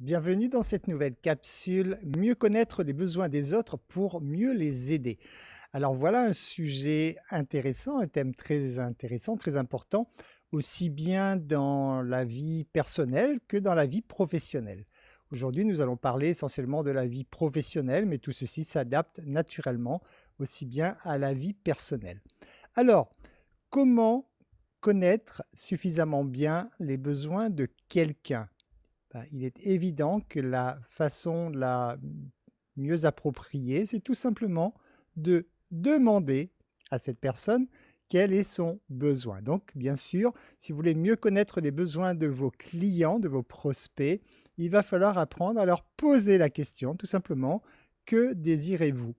Bienvenue dans cette nouvelle capsule, mieux connaître les besoins des autres pour mieux les aider. Alors voilà un sujet intéressant, un thème très intéressant, très important, aussi bien dans la vie personnelle que dans la vie professionnelle. Aujourd'hui, nous allons parler essentiellement de la vie professionnelle, mais tout ceci s'adapte naturellement aussi bien à la vie personnelle. Alors, comment connaître suffisamment bien les besoins de quelqu'un? Il est évident que la façon la mieux appropriée, c'est tout simplement de demander à cette personne quel est son besoin. Donc, bien sûr, si vous voulez mieux connaître les besoins de vos clients, de vos prospects, il va falloir apprendre à leur poser la question, tout simplement, que désirez-vous?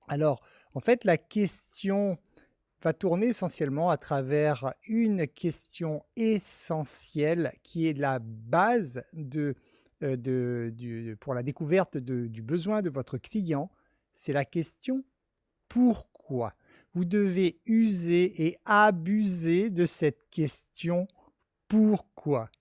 Alors, en fait, la question va tourner essentiellement à travers une question essentielle qui est la base pour la découverte du besoin de votre client. C'est la question pourquoi. Vous devez user et abuser de cette question pourquoi.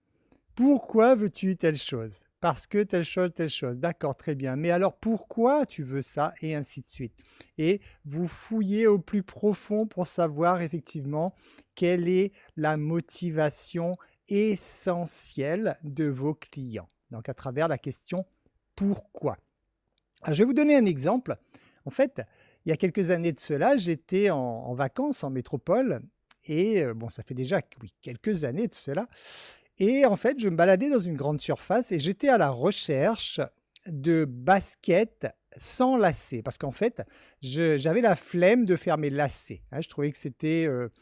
Pourquoi veux-tu telle chose? Parce que telle chose, telle chose. D'accord, très bien. Mais alors pourquoi tu veux ça? Et ainsi de suite. Et vous fouillez au plus profond pour savoir effectivement quelle est la motivation essentielle de vos clients. Donc à travers la question pourquoi. Alors, je vais vous donner un exemple. En fait, il y a quelques années de cela, j'étais en vacances en métropole et bon, ça fait déjà oui, quelques années de cela. Et en fait, je me baladais dans une grande surface et j'étais à la recherche de baskets sans lacets. Parce qu'en fait, j'avais la flemme de faire mes lacets, hein. Je trouvais que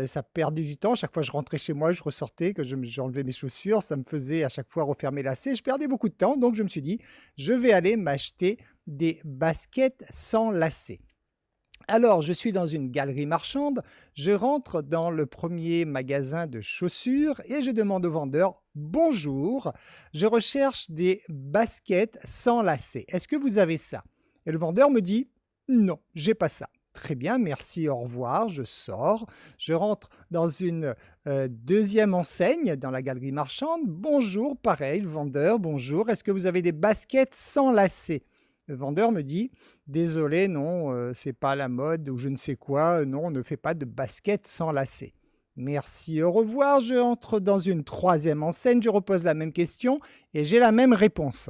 ça perdait du temps. Chaque fois que je rentrais chez moi, je ressortais, que j'enlevais mes chaussures, ça me faisait à chaque fois refaire mes lacets. Je perdais beaucoup de temps, donc je me suis dit, je vais aller m'acheter des baskets sans lacets. Alors, je suis dans une galerie marchande, je rentre dans le premier magasin de chaussures et je demande au vendeur: «Bonjour, je recherche des baskets sans lacets. Est-ce que vous avez ça?» Et le vendeur me dit: «Non, j'ai pas ça». Très bien, merci, au revoir, je sors. Je rentre dans une, 2e enseigne dans la galerie marchande. «Bonjour», pareil, le vendeur: «Bonjour, est-ce que vous avez des baskets sans lacets?» Le vendeur me dit: «Désolé, non, c'est pas la mode» ou je ne sais quoi, «Non, on ne fait pas de basket sans lacets». Merci, au revoir, je entre dans une 3e enseigne, je repose la même question et j'ai la même réponse.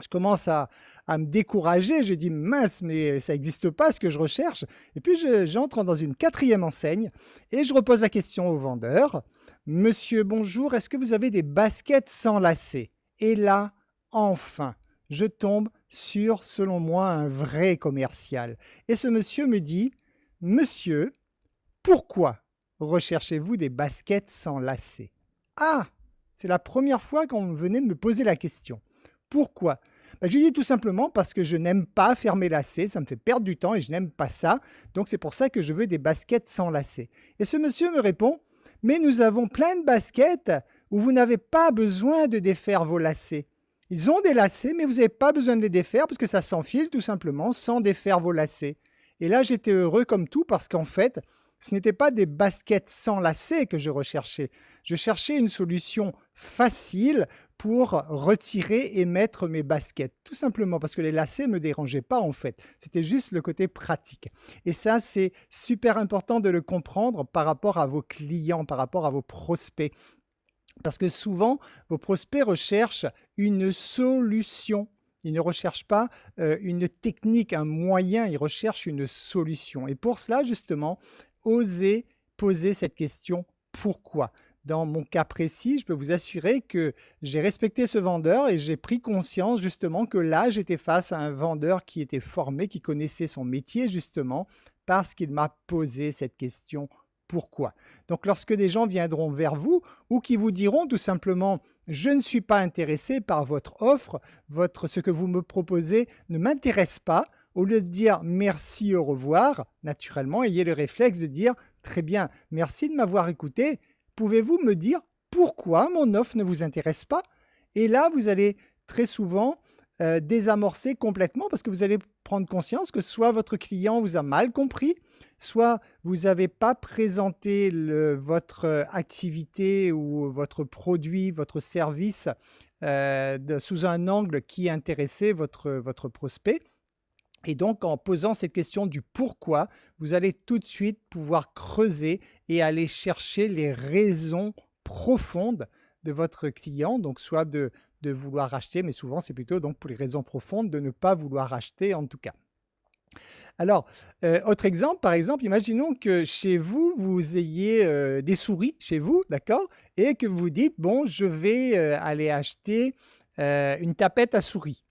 Je commence à me décourager, je dis: «Mince, mais ça n'existe pas ce que je recherche» et puis j'entre dans une 4e enseigne et je repose la question au vendeur: «Monsieur, bonjour, est-ce que vous avez des baskets sans lacets?» Et là, enfin, je tombe sur, selon moi, un vrai commercial et ce monsieur me dit: «Monsieur, pourquoi recherchez-vous des baskets sans lacets?» Ah! C'est la première fois qu'on venait de me poser la question. Pourquoi? Bah, je lui dis tout simplement parce que je n'aime pas faire mes lacets, ça me fait perdre du temps et je n'aime pas ça, donc c'est pour ça que je veux des baskets sans lacets. Et ce monsieur me répond: «Mais nous avons plein de baskets où vous n'avez pas besoin de défaire vos lacets. Ils ont des lacets, mais vous n'avez pas besoin de les défaire parce que ça s'enfile tout simplement sans défaire vos lacets». Et là, j'étais heureux comme tout parce qu'en fait, ce n'était pas des baskets sans lacets que je recherchais. Je cherchais une solution facile pour retirer et mettre mes baskets. Tout simplement parce que les lacets ne me dérangeaient pas en fait. C'était juste le côté pratique. Et ça, c'est super important de le comprendre par rapport à vos clients, par rapport à vos prospects. Parce que souvent, vos prospects recherchent une solution. Ils ne recherchent pas une technique, un moyen, ils recherchent une solution. Et pour cela, justement, osez poser cette question pourquoi. Dans mon cas précis, je peux vous assurer que j'ai respecté ce vendeur et j'ai pris conscience justement que là, j'étais face à un vendeur qui était formé, qui connaissait son métier justement, parce qu'il m'a posé cette question pourquoi. Donc lorsque des gens viendront vers vous ou qui vous diront tout simplement: «Je ne suis pas intéressé par votre offre, ce que vous me proposez ne m'intéresse pas», au lieu de dire: «Merci, au revoir», naturellement, ayez le réflexe de dire: «Très bien, merci de m'avoir écouté. Pouvez-vous me dire pourquoi mon offre ne vous intéresse pas?» Et là, vous allez très souvent désamorcer complètement parce que vous allez prendre conscience que soit votre client vous a mal compris, soit vous n'avez pas présenté votre activité ou votre produit, votre service sous un angle qui intéressait votre prospect. Et donc, en posant cette question du pourquoi, vous allez tout de suite pouvoir creuser et aller chercher les raisons profondes de votre client, donc soit de vouloir acheter, mais souvent c'est plutôt donc pour les raisons profondes de ne pas vouloir acheter en tout cas. Alors, autre exemple, par exemple, imaginons que chez vous, vous ayez des souris chez vous, d'accord? Et que vous dites, bon, je vais aller acheter une tapette à souris.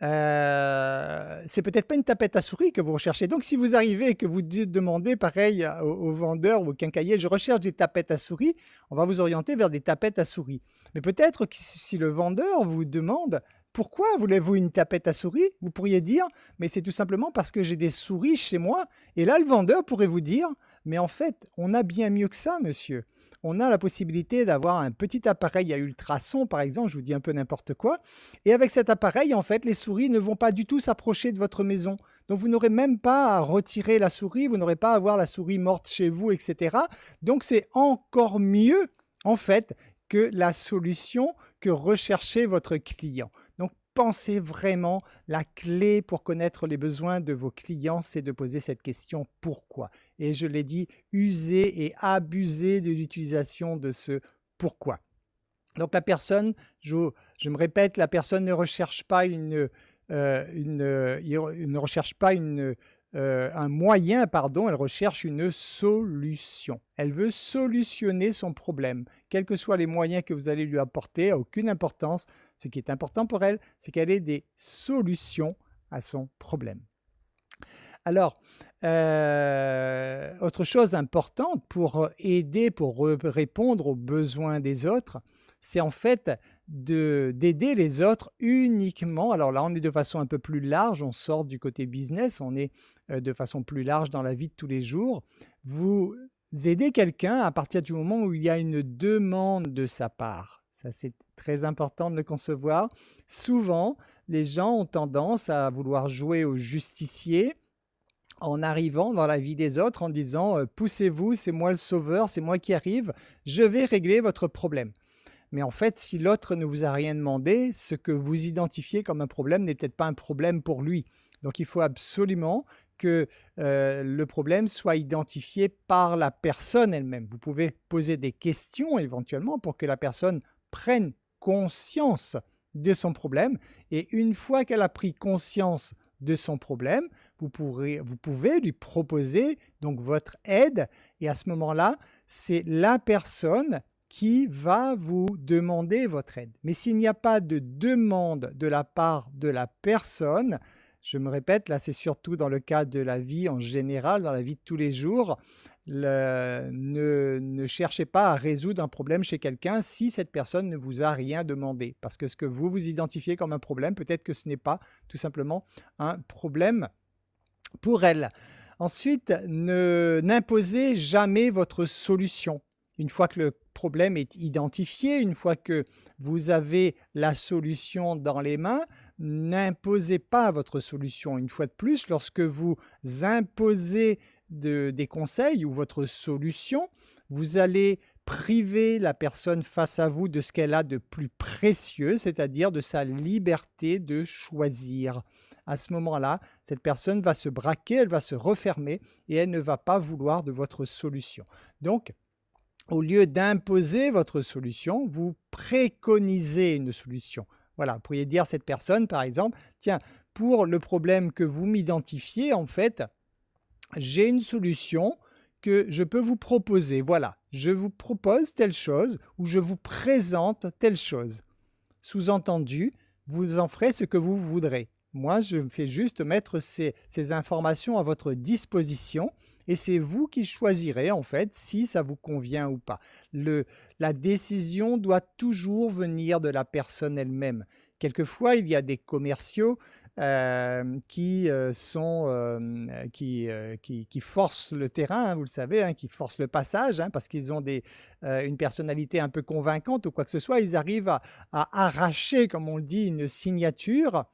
C'est peut-être pas une tapette à souris que vous recherchez. Donc, si vous arrivez et que vous demandez pareil au vendeur ou au quincaillier, je recherche des tapettes à souris, on va vous orienter vers des tapettes à souris. Mais peut-être que si le vendeur vous demande pourquoi voulez-vous une tapette à souris, vous pourriez dire, mais c'est tout simplement parce que j'ai des souris chez moi. Et là, le vendeur pourrait vous dire, mais en fait, on a bien mieux que ça, monsieur. On a la possibilité d'avoir un petit appareil à ultrasons, par exemple, je vous dis un peu n'importe quoi. Et avec cet appareil, en fait, les souris ne vont pas du tout s'approcher de votre maison. Donc, vous n'aurez même pas à retirer la souris, vous n'aurez pas à avoir la souris morte chez vous, etc. Donc, c'est encore mieux, en fait, que la solution que recherchait votre client. Donc, pensez vraiment, la clé pour connaître les besoins de vos clients, c'est de poser cette question « pourquoi ?» Et je l'ai dit, usez et abusez de l'utilisation de ce « pourquoi ?» Donc la personne, je me répète, la personne ne recherche pas ne recherche pas un moyen, pardon, elle recherche une solution. Elle veut solutionner son problème. Quels que soient les moyens que vous allez lui apporter, a aucune importance. Ce qui est important pour elle, c'est qu'elle ait des solutions à son problème. Alors, autre chose importante pour aider, pour répondre aux besoins des autres, c'est en fait d'aider les autres uniquement. Alors là, on est de façon un peu plus large, on sort du côté business, on est de façon plus large dans la vie de tous les jours. Vous aidez quelqu'un à partir du moment où il y a une demande de sa part. Ça, c'est très important de le concevoir. Souvent, les gens ont tendance à vouloir jouer au justicier en arrivant dans la vie des autres en disant poussez-vous, c'est moi le sauveur, c'est moi qui arrive, je vais régler votre problème. Mais en fait, si l'autre ne vous a rien demandé, ce que vous identifiez comme un problème n'est peut-être pas un problème pour lui. Donc il faut absolument que le problème soit identifié par la personne elle-même. Vous pouvez poser des questions éventuellement pour que la personne prenne conscience de son problème. Et une fois qu'elle a pris conscience de son problème, vous pouvez lui proposer donc votre aide. Et à ce moment-là, c'est la personne qui va vous demander votre aide. Mais s'il n'y a pas de demande de la part de la personne, je me répète, là c'est surtout dans le cas de la vie en général, dans la vie de tous les jours, ne cherchez pas à résoudre un problème chez quelqu'un si cette personne ne vous a rien demandé. Parce que ce que vous identifiez comme un problème, peut-être que ce n'est pas tout simplement un problème pour elle. Ensuite, n'imposez jamais votre solution. Une fois que le problème est identifié, une fois que vous avez la solution dans les mains, n'imposez pas votre solution. Une fois de plus, lorsque vous imposez des conseils ou votre solution, vous allez priver la personne face à vous de ce qu'elle a de plus précieux, c'est-à-dire de sa liberté de choisir. À ce moment-là, cette personne va se braquer, elle va se refermer et elle ne va pas vouloir de votre solution. Donc, au lieu d'imposer votre solution, vous préconisez une solution. Voilà, vous pourriez dire à cette personne, par exemple, tiens, pour le problème que vous m'identifiez, en fait, j'ai une solution que je peux vous proposer. Voilà, je vous propose telle chose ou je vous présente telle chose. Sous-entendu, vous en ferez ce que vous voudrez. Moi, je fais juste mettre ces informations à votre disposition et c'est vous qui choisirez en fait si ça vous convient ou pas. La décision doit toujours venir de la personne elle-même. Quelquefois, il y a des commerciaux qui forcent le terrain, hein, vous le savez, hein, qui forcent le passage, hein, parce qu'ils ont une personnalité un peu convaincante ou quoi que ce soit. Ils arrivent à arracher, comme on le dit, une signature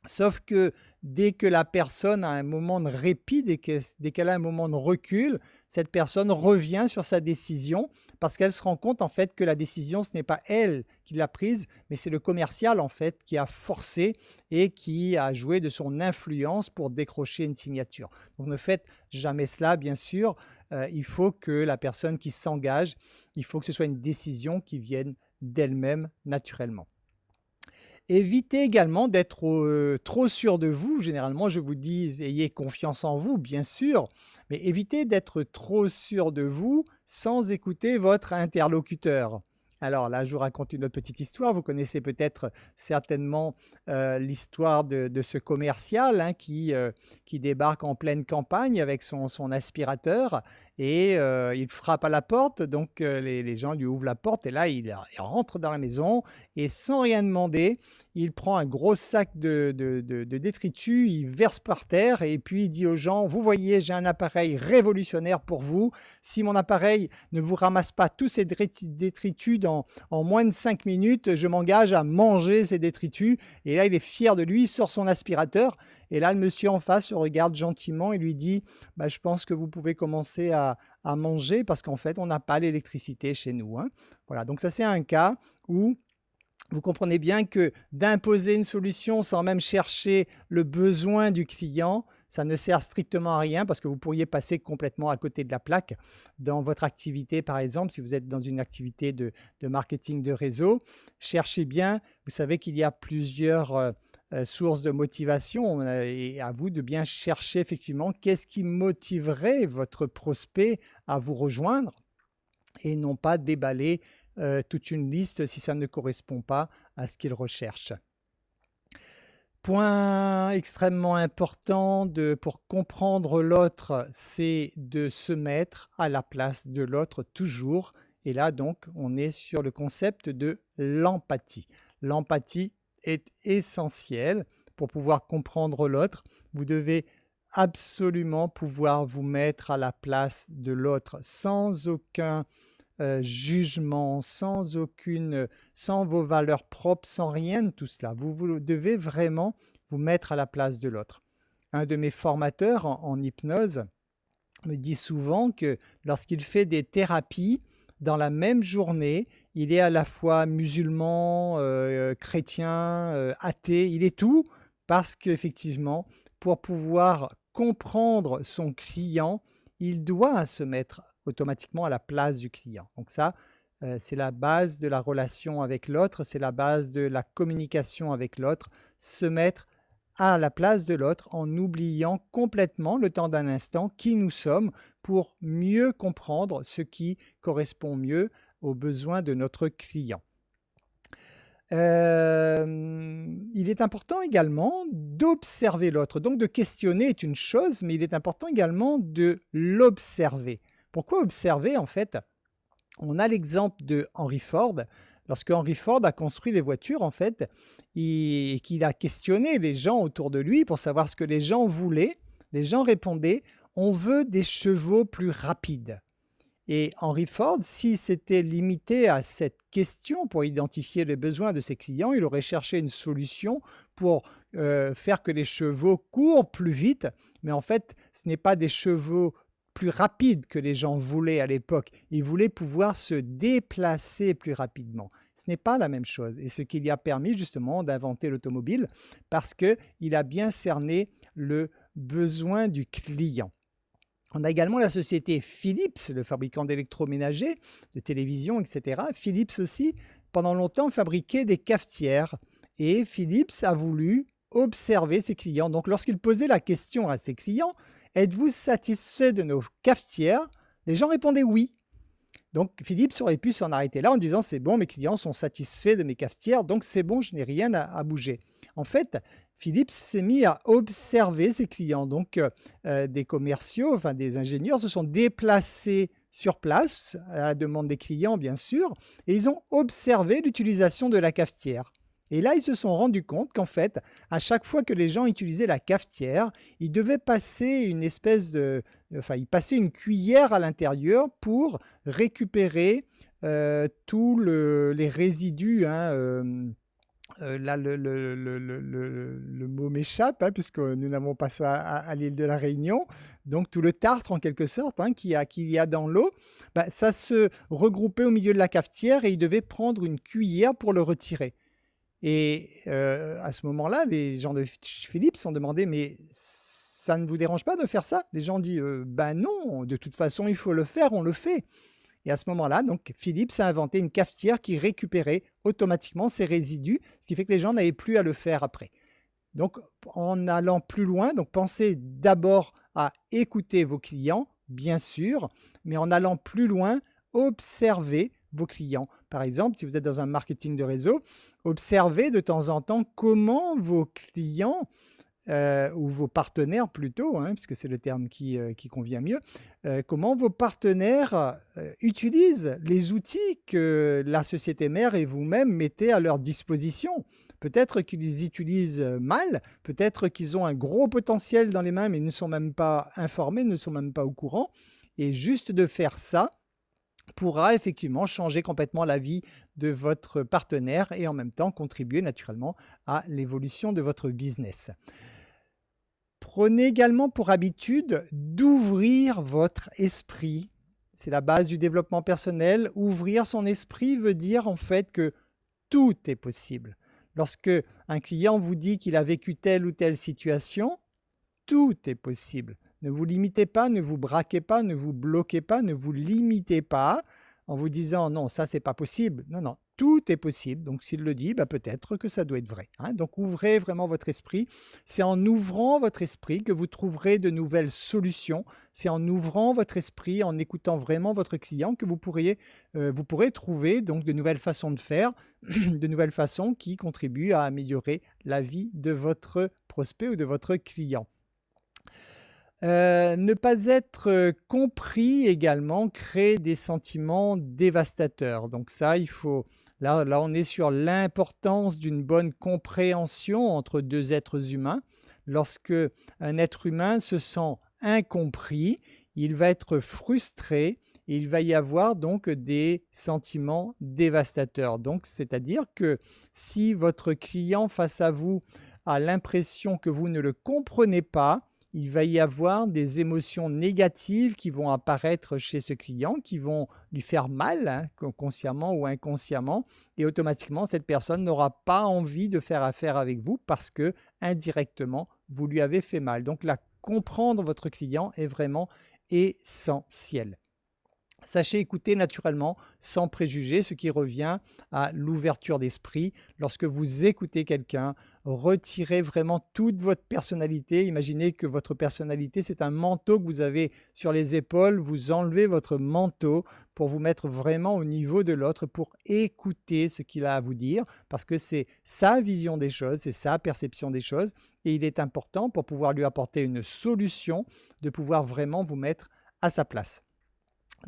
Sauf que dès que la personne a un moment de répit, dès qu'elle a un moment de recul, cette personne revient sur sa décision parce qu'elle se rend compte en fait que la décision, ce n'est pas elle qui l'a prise, mais c'est le commercial en fait qui a forcé et qui a joué de son influence pour décrocher une signature. Donc ne faites jamais cela, bien sûr. Il faut que la personne qui s'engage, il faut que ce soit une décision qui vienne d'elle-même naturellement. Évitez également d'être, trop sûr de vous. Généralement, je vous dis: «Ayez confiance en vous», bien sûr, mais évitez d'être trop sûr de vous sans écouter votre interlocuteur. Alors là, je vous raconte une autre petite histoire. Vous connaissez peut-être certainement, l'histoire de ce commercial, hein, qui débarque en pleine campagne avec son aspirateur et il frappe à la porte. Donc les gens lui ouvrent la porte et là, il rentre dans la maison et sans rien demander, il prend un gros sac de détritus, il verse par terre et puis il dit aux gens: «Vous voyez, j'ai un appareil révolutionnaire pour vous. Si mon appareil ne vous ramasse pas tous ces détritus en moins de 5 minutes, je m'engage à manger ces détritus». Et là, il est fier de lui, il sort son aspirateur et là, le monsieur en face le regarde gentiment et lui dit: «Bah, je pense que vous pouvez commencer à manger parce qu'en fait, on n'a pas l'électricité chez nous, hein». Voilà, donc ça, c'est un cas où vous comprenez bien que d'imposer une solution sans même chercher le besoin du client, ça ne sert strictement à rien parce que vous pourriez passer complètement à côté de la plaque dans votre activité, par exemple, si vous êtes dans une activité de marketing de réseau. Cherchez bien, vous savez qu'il y a plusieurs sources de motivation et à vous de bien chercher effectivement qu'est-ce qui motiverait votre prospect à vous rejoindre et non pas déballer toute une liste si ça ne correspond pas à ce qu'il recherche. Point extrêmement important pour comprendre l'autre, c'est de se mettre à la place de l'autre toujours. Et là, donc, on est sur le concept de l'empathie. L'empathie est essentielle pour pouvoir comprendre l'autre. Vous devez absolument pouvoir vous mettre à la place de l'autre sans aucun jugement, sans vos valeurs propres, sans rien de tout cela. Vous devez vraiment vous mettre à la place de l'autre. Un de mes formateurs en hypnose me dit souvent que lorsqu'il fait des thérapies, dans la même journée, il est à la fois musulman, chrétien, athée, il est tout parce qu'effectivement, pour pouvoir comprendre son client, il doit se mettre automatiquement à la place du client. Donc ça, c'est la base de la relation avec l'autre, c'est la base de la communication avec l'autre, se mettre à la place de l'autre en oubliant complètement le temps d'un instant qui nous sommes pour mieux comprendre ce qui correspond mieux aux besoins de notre client. Il est important également d'observer l'autre. Donc de questionner est une chose, mais il est important également de l'observer. Pourquoi observer en fait? On a l'exemple de Henry Ford. Lorsque Henry Ford a construit les voitures, en fait, et qu'il a questionné les gens autour de lui pour savoir ce que les gens voulaient, les gens répondaient: «On veut des chevaux plus rapides». Et Henry Ford, s'il s'était limité à cette question pour identifier les besoins de ses clients, il aurait cherché une solution pour faire que les chevaux courent plus vite. Mais en fait, ce n'est pas des chevaux plus rapides que les gens voulaient à l'époque. Ils voulaient pouvoir se déplacer plus rapidement. Ce n'est pas la même chose. Et ce qui lui a permis justement d'inventer l'automobile parce qu'il a bien cerné le besoin du client. On a également la société Philips, le fabricant d'électroménagers, de télévision, etc. Philips aussi, pendant longtemps, fabriquait des cafetières. Et Philips a voulu observer ses clients. Donc, lorsqu'il posait la question à ses clients, êtes-vous satisfait de nos cafetières? Les gens répondaient oui. Donc, Philips aurait pu s'en arrêter là en disant: c'est bon, mes clients sont satisfaits de mes cafetières, donc c'est bon, je n'ai rien à bouger. En fait, Philips s'est mis à observer ses clients. Donc, des commerciaux, enfin des ingénieurs se sont déplacés sur place, à la demande des clients bien sûr, et ils ont observé l'utilisation de la cafetière. Et là, ils se sont rendus compte qu'en fait, à chaque fois que les gens utilisaient la cafetière, ils devaient passer une espèce de... Enfin, ils passaient une cuillère à l'intérieur pour récupérer tous les résidus, hein, Là, le mot m'échappe, hein, puisque nous n'avons pas ça à l'île de la Réunion. Donc tout le tartre, en quelque sorte, hein, qu'il y a dans l'eau, bah, ça se regroupait au milieu de la cafetière et il devait prendre une cuillère pour le retirer. Et à ce moment-là, les gens de Philippe se sont demandé: «Mais ça ne vous dérange pas de faire ça?» Les gens disent: «Ben non, de toute façon, il faut le faire, on le fait». Et à ce moment-là, donc Philips a inventé une cafetière qui récupérait automatiquement ces résidus, ce qui fait que les gens n'avaient plus à le faire après. Donc, en allant plus loin, donc pensez d'abord à écouter vos clients, bien sûr, mais en allant plus loin, observez vos clients. Par exemple, si vous êtes dans un marketing de réseau, observez de temps en temps comment vos clients ou vos partenaires plutôt, hein, puisque c'est le terme qui convient mieux, comment vos partenaires utilisent les outils que la société mère et vous-même mettez à leur disposition. Peut-être qu'ils les utilisent mal, peut-être qu'ils ont un gros potentiel dans les mains, mais ne sont même pas informés, ne sont même pas au courant. Et juste de faire ça pourra effectivement changer complètement la vie de votre partenaire et en même temps contribuer naturellement à l'évolution de votre business. Prenez également pour habitude d'ouvrir votre esprit. C'est la base du développement personnel. Ouvrir son esprit veut dire en fait que tout est possible. Lorsque un client vous dit qu'il a vécu telle ou telle situation, tout est possible. Ne vous limitez pas, ne vous braquez pas, ne vous bloquez pas, ne vous limitez pas en vous disant non, ça c'est pas possible. Non, non, tout est possible. Donc s'il le dit, bah, peut-être que ça doit être vrai, hein. Donc ouvrez vraiment votre esprit. C'est en ouvrant votre esprit que vous trouverez de nouvelles solutions. C'est en ouvrant votre esprit, en écoutant vraiment votre client que vous pourrez trouver donc de nouvelles façons de faire, de nouvelles façons qui contribuent à améliorer la vie de votre prospect ou de votre client. Ne pas être compris également crée des sentiments dévastateurs. Donc ça, il faut là on est sur l'importance d'une bonne compréhension entre 2 êtres humains. Lorsque un être humain se sent incompris, il va être frustré et il va y avoir donc des sentiments dévastateurs. Donc c'est-à-dire que si votre client face à vous a l'impression que vous ne le comprenez pas, il va y avoir des émotions négatives qui vont apparaître chez ce client, qui vont lui faire mal, hein, consciemment ou inconsciemment, et automatiquement, cette personne n'aura pas envie de faire affaire avec vous parce que, indirectement, vous lui avez fait mal. Donc, comprendre votre client est vraiment essentiel. Sachez écouter naturellement, sans préjugés, ce qui revient à l'ouverture d'esprit. Lorsque vous écoutez quelqu'un, retirez vraiment toute votre personnalité. Imaginez que votre personnalité, c'est un manteau que vous avez sur les épaules. Vous enlevez votre manteau pour vous mettre vraiment au niveau de l'autre, pour écouter ce qu'il a à vous dire, parce que c'est sa vision des choses, c'est sa perception des choses. Et il est important, pour pouvoir lui apporter une solution, de pouvoir vraiment vous mettre à sa place.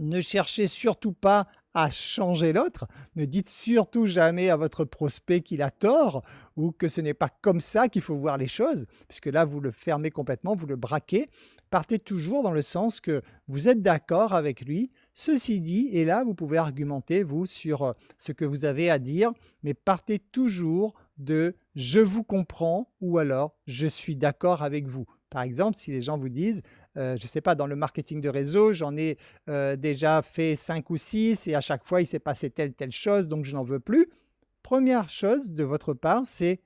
Ne cherchez surtout pas à changer l'autre. Ne dites surtout jamais à votre prospect qu'il a tort ou que ce n'est pas comme ça qu'il faut voir les choses, puisque là, vous le fermez complètement, vous le braquez. Partez toujours dans le sens que vous êtes d'accord avec lui. Ceci dit, et là, vous pouvez argumenter, vous, sur ce que vous avez à dire, mais partez toujours de « je vous comprends » ou alors « je suis d'accord avec vous ». Par exemple, si les gens vous disent, je ne sais pas, dans le marketing de réseau, j'en ai déjà fait 5 ou 6 et à chaque fois, il s'est passé telle chose, donc je n'en veux plus. Première chose de votre part, c'est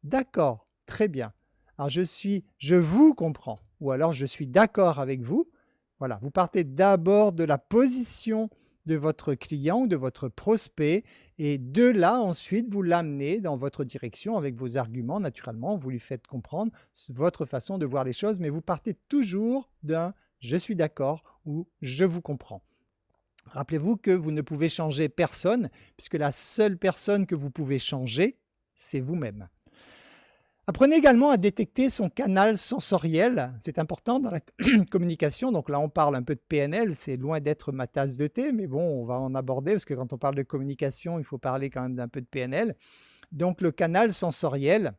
d'accord, très bien. Alors je vous comprends, ou alors je suis d'accord avec vous. Voilà, vous partez d'abord de la position de votre client ou de votre prospect et de là, ensuite, vous l'amenez dans votre direction avec vos arguments, naturellement, vous lui faites comprendre votre façon de voir les choses, mais vous partez toujours d'un « je suis d'accord » ou « je vous comprends ». Rappelez-vous que vous ne pouvez changer personne, puisque la seule personne que vous pouvez changer, c'est vous-même. Apprenez également à détecter son canal sensoriel. C'est important dans la communication. Donc là, on parle un peu de PNL. C'est loin d'être ma tasse de thé, mais bon, on va en aborder parce que quand on parle de communication, il faut parler quand même d'un peu de PNL. Donc le canal sensoriel,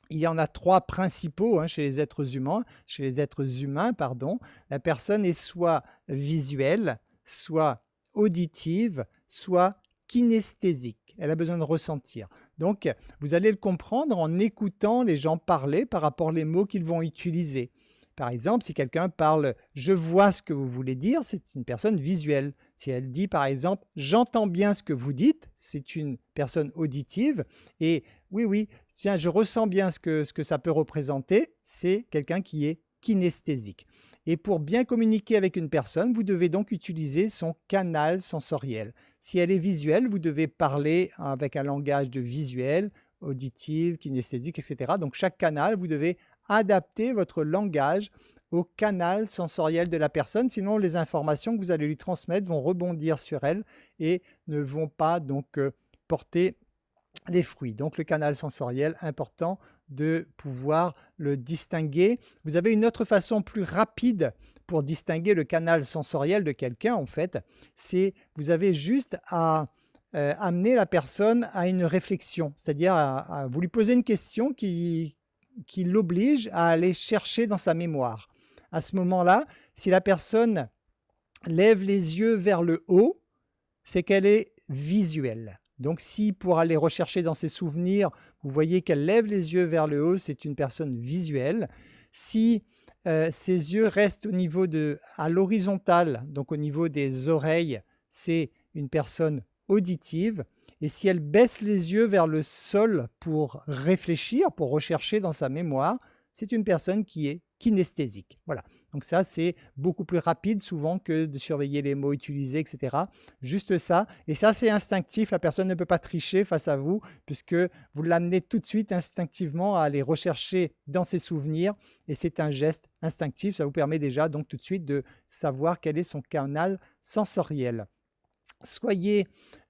il y en a 3 principaux chez les êtres humains. La personne est soit visuelle, soit auditive, soit kinesthésique. kinesthésique. Elle a besoin de ressentir. Donc, vous allez le comprendre en écoutant les gens parler par rapport aux mots qu'ils vont utiliser. Par exemple, si quelqu'un parle « je vois ce que vous voulez dire », c'est une personne visuelle. Si elle dit par exemple « j'entends bien ce que vous dites », c'est une personne auditive. Et « oui, oui, tiens, je ressens bien ce que ça peut représenter », c'est quelqu'un qui est kinesthésique. Et pour bien communiquer avec une personne, vous devez donc utiliser son canal sensoriel. Si elle est visuelle, vous devez parler avec un langage de visuel, auditif, kinesthésique, etc. Donc chaque canal, vous devez adapter votre langage au canal sensoriel de la personne, sinon les informations que vous allez lui transmettre vont rebondir sur elle et ne vont pas donc porter les fruits. Donc le canal sensoriel, important de pouvoir le distinguer. Vous avez une autre façon plus rapide pour distinguer le canal sensoriel de quelqu'un, en fait, c'est vous avez juste à amener la personne à une réflexion, c'est-à-dire à vous lui poser une question qui l'oblige à aller chercher dans sa mémoire. À ce moment-là, si la personne lève les yeux vers le haut, c'est qu'elle est visuelle. Donc si pour aller rechercher dans ses souvenirs, vous voyez qu'elle lève les yeux vers le haut, c'est une personne visuelle. Si ses yeux restent au niveau à l'horizontale, donc au niveau des oreilles, c'est une personne auditive. Et si elle baisse les yeux vers le sol pour réfléchir, pour rechercher dans sa mémoire, c'est une personne qui est kinesthésique. Voilà. Donc ça, c'est beaucoup plus rapide souvent que de surveiller les mots utilisés, etc. Juste ça. Et ça, c'est instinctif. La personne ne peut pas tricher face à vous puisque vous l'amenez tout de suite instinctivement à aller rechercher dans ses souvenirs. Et c'est un geste instinctif. Ça vous permet déjà donc tout de suite de savoir quel est son canal sensoriel.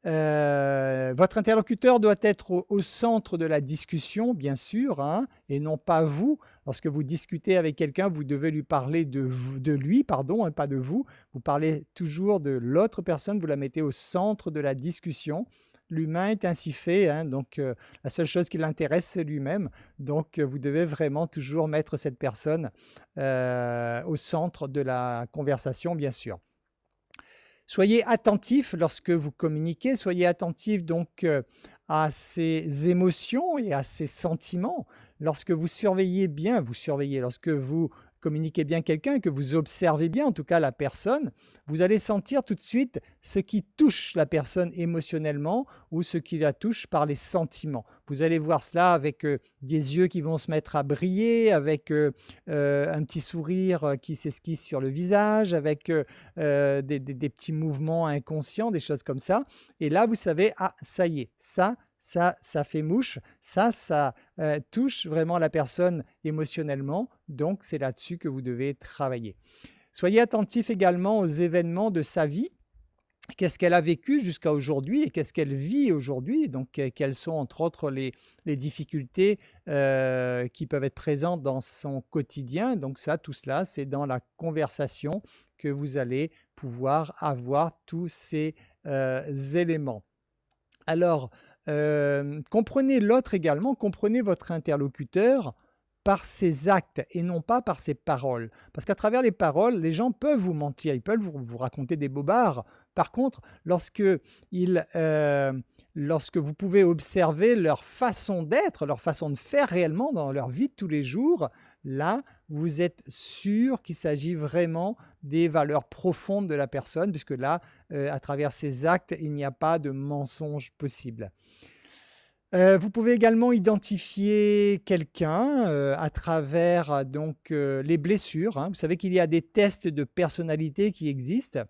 Votre interlocuteur doit être au centre de la discussion, bien sûr, hein, et non pas vous. Lorsque vous discutez avec quelqu'un, vous devez lui parler de lui, pardon, hein, pas de vous. Vous parlez toujours de l'autre personne, vous la mettez au centre de la discussion. L'humain est ainsi fait, hein, donc la seule chose qui l'intéresse, c'est lui-même. Donc vous devez vraiment toujours mettre cette personne au centre de la conversation, bien sûr. Soyez attentif lorsque vous communiquez, soyez attentif donc à ses émotions et à ses sentiments. Lorsque vous surveillez bien, lorsque vous communiquez bien quelqu'un, que vous observez bien en tout cas la personne, vous allez sentir tout de suite ce qui touche la personne émotionnellement ou ce qui la touche par les sentiments. Vous allez voir cela avec des yeux qui vont se mettre à briller, avec un petit sourire qui s'esquisse sur le visage, avec des petits mouvements inconscients, des choses comme ça. Et là, vous savez, ah, ça y est, ça fait mouche, ça touche vraiment la personne émotionnellement, donc c'est là-dessus que vous devez travailler. Soyez attentif également aux événements de sa vie. Qu'est-ce qu'elle a vécu jusqu'à aujourd'hui et qu'est-ce qu'elle vit aujourd'hui? Donc, quelles sont entre autres les difficultés qui peuvent être présentes dans son quotidien? Donc ça, tout cela, c'est dans la conversation que vous allez pouvoir avoir tous ces éléments. Alors, comprenez l'autre également, comprenez votre interlocuteur par ses actes et non pas par ses paroles. Parce qu'à travers les paroles, les gens peuvent vous mentir, ils peuvent vous raconter des bobards. Par contre, lorsque vous pouvez observer leur façon d'être, leur façon de faire réellement dans leur vie de tous les jours, là, vous êtes sûr qu'il s'agit vraiment des valeurs profondes de la personne, puisque là, à travers ses actes, il n'y a pas de mensonge possible. Vous pouvez également identifier quelqu'un à travers donc, les blessures, hein. Vous savez qu'il y a des tests de personnalité qui existent.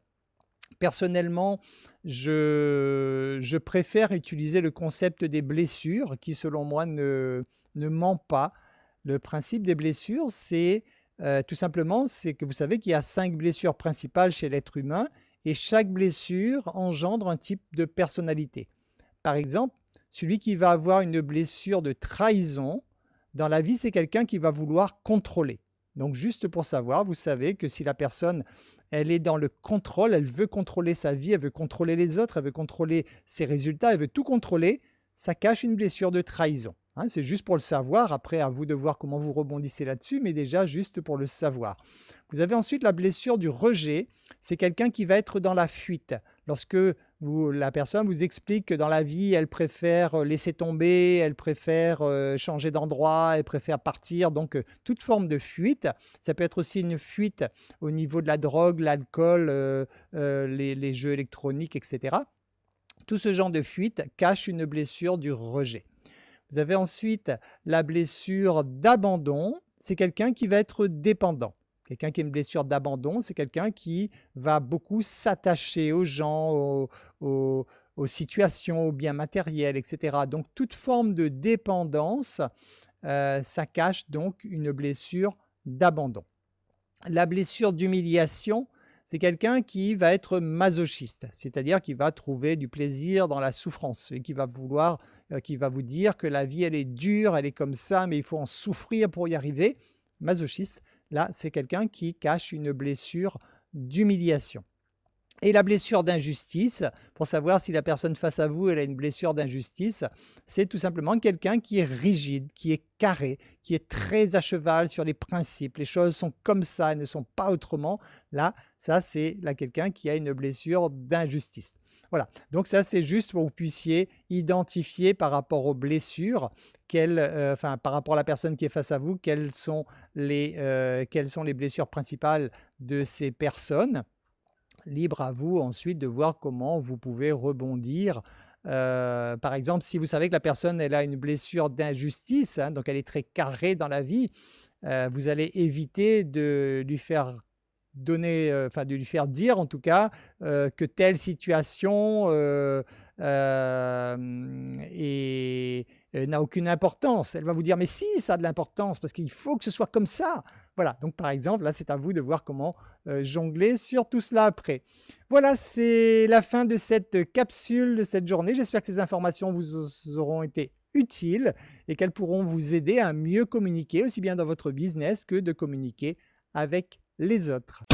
Personnellement, je préfère utiliser le concept des blessures qui, selon moi, ne ment pas. Le principe des blessures, c'est tout simplement, c'est que vous savez qu'il y a 5 blessures principales chez l'être humain et chaque blessure engendre un type de personnalité. Par exemple, celui qui va avoir une blessure de trahison, dans la vie, c'est quelqu'un qui va vouloir contrôler. Donc, juste pour savoir, vous savez que si la personne, elle est dans le contrôle, elle veut contrôler sa vie, elle veut contrôler les autres, elle veut contrôler ses résultats, elle veut tout contrôler, ça cache une blessure de trahison. Hein, c'est juste pour le savoir, après à vous de voir comment vous rebondissez là-dessus, mais déjà juste pour le savoir. Vous avez ensuite la blessure du rejet, c'est quelqu'un qui va être dans la fuite. Lorsque La personne vous explique que dans la vie, elle préfère laisser tomber, elle préfère changer d'endroit, elle préfère partir. Donc, toute forme de fuite. Ça peut être aussi une fuite au niveau de la drogue, l'alcool, les jeux électroniques, etc. Tout ce genre de fuite cache une blessure du rejet. Vous avez ensuite la blessure d'abandon. C'est quelqu'un qui va être dépendant. Quelqu'un qui a une blessure d'abandon, c'est quelqu'un qui va beaucoup s'attacher aux gens, aux situations, aux biens matériels, etc. Donc, toute forme de dépendance, ça cache donc une blessure d'abandon. La blessure d'humiliation, c'est quelqu'un qui va être masochiste, c'est-à-dire qui va trouver du plaisir dans la souffrance et qui va vous dire que la vie, elle est dure, elle est comme ça, mais il faut en souffrir pour y arriver. Masochiste. Là, c'est quelqu'un qui cache une blessure d'humiliation. Et la blessure d'injustice, pour savoir si la personne face à vous elle a une blessure d'injustice, c'est tout simplement quelqu'un qui est rigide, qui est carré, qui est très à cheval sur les principes. Les choses sont comme ça, elles ne sont pas autrement. Là, ça, c'est quelqu'un qui a une blessure d'injustice. Voilà, donc ça c'est juste pour que vous puissiez identifier par rapport aux blessures, par rapport à la personne qui est face à vous, quelles sont les blessures principales de ces personnes. Libre à vous ensuite de voir comment vous pouvez rebondir. Par exemple, si vous savez que la personne elle a une blessure d'injustice, hein, donc elle est très carrée dans la vie, vous allez éviter de lui faire de lui faire dire en tout cas que telle situation n'a aucune importance. Elle va vous dire mais si, ça a de l'importance parce qu'il faut que ce soit comme ça. Voilà, donc par exemple, là c'est à vous de voir comment jongler sur tout cela après. Voilà, c'est la fin de cette capsule de cette journée. J'espère que ces informations vous auront été utiles et qu'elles pourront vous aider à mieux communiquer, aussi bien dans votre business que de communiquer avec les autres.